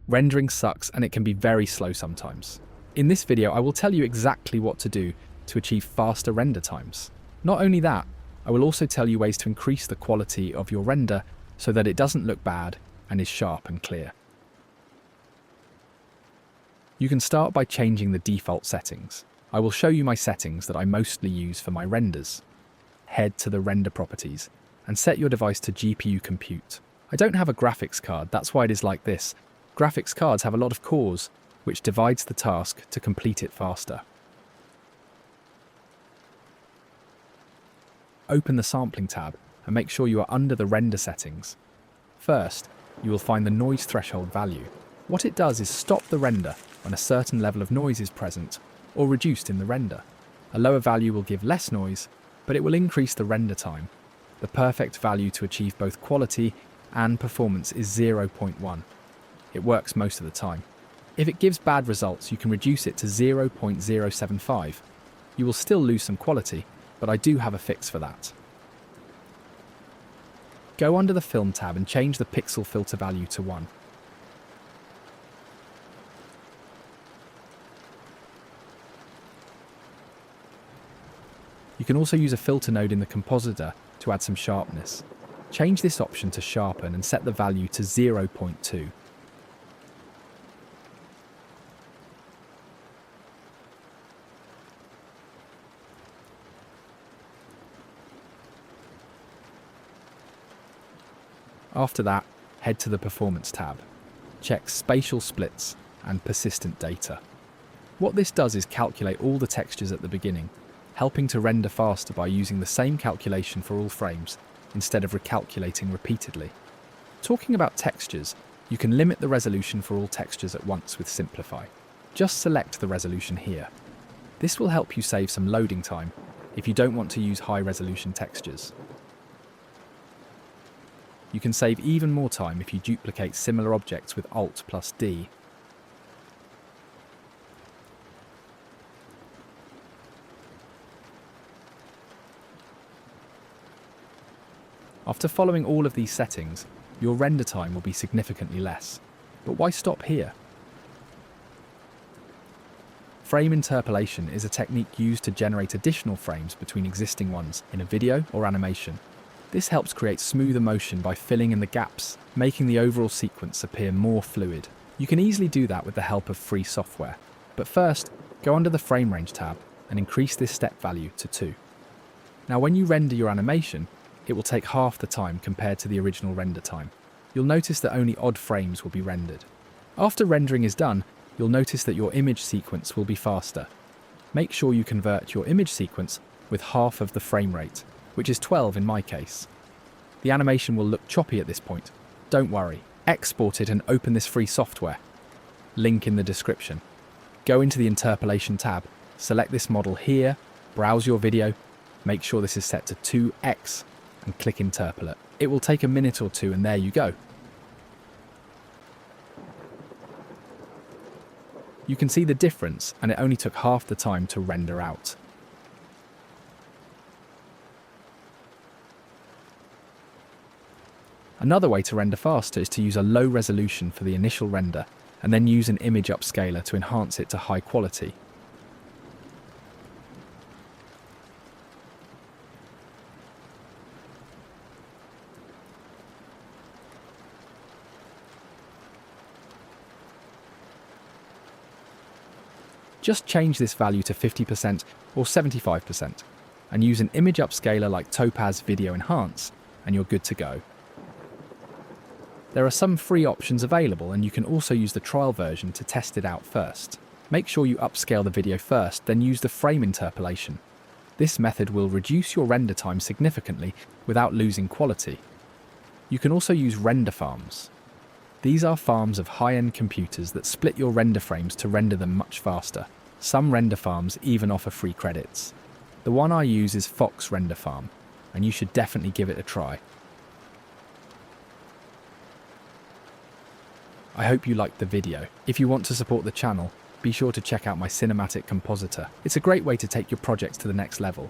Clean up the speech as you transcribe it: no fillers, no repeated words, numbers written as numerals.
Rendering sucks and it can be very slow sometimes. In this video, I will tell you exactly what to do to achieve faster render times. Not only that, I will also tell you ways to increase the quality of your render so that it doesn't look bad and is sharp and clear. You can start by changing the default settings. I will show you my settings that I mostly use for my renders. Head to the render properties and set your device to GPU compute. I don't have a graphics card, that's why it is like this. Graphics cards have a lot of cores, which divides the task to complete it faster. Open the sampling tab and make sure you are under the render settings. First, you will find the noise threshold value. What it does is stop the render when a certain level of noise is present or reduced in the render. A lower value will give less noise, but it will increase the render time. The perfect value to achieve both quality and performance is 0.1. It works most of the time. If it gives bad results, you can reduce it to 0.075. You will still lose some quality, but I do have a fix for that. Go under the Film tab and change the pixel filter value to 1. You can also use a filter node in the compositor to add some sharpness. Change this option to sharpen and set the value to 0.2. After that, head to the Performance tab. Check Spatial Splits and Persistent Data. What this does is calculate all the textures at the beginning, helping to render faster by using the same calculation for all frames, instead of recalculating repeatedly. Talking about textures, you can limit the resolution for all textures at once with Simplify. Just select the resolution here. This will help you save some loading time if you don't want to use high-resolution textures. You can save even more time if you duplicate similar objects with Alt+D. After following all of these settings, your render time will be significantly less. But why stop here? Frame interpolation is a technique used to generate additional frames between existing ones in a video or animation. This helps create smoother motion by filling in the gaps, making the overall sequence appear more fluid. You can easily do that with the help of free software. But first, go under the Frame Range tab and increase this step value to 2. Now when you render your animation, it will take half the time compared to the original render time. You'll notice that only odd frames will be rendered. After rendering is done, you'll notice that your image sequence will be faster. Make sure you convert your image sequence with half of the frame rate, which is 12 in my case. The animation will look choppy at this point. Don't worry, export it and open this free software. Link in the description. Go into the Interpolation tab, select this model here, browse your video, make sure this is set to 2x, and click Interpolate. It will take a minute or two and there you go. You can see the difference, and it only took half the time to render out. Another way to render faster is to use a low resolution for the initial render, and then use an image upscaler to enhance it to high quality. Just change this value to 50% or 75%, and use an image upscaler like Topaz Video Enhance, and you're good to go. There are some free options available, and you can also use the trial version to test it out first. Make sure you upscale the video first, then use the frame interpolation. This method will reduce your render time significantly without losing quality. You can also use render farms. These are farms of high-end computers that split your render frames to render them much faster. Some render farms even offer free credits. The one I use is Fox Render Farm, and you should definitely give it a try. I hope you liked the video. If you want to support the channel, be sure to check out my cinematic compositor. It's a great way to take your projects to the next level.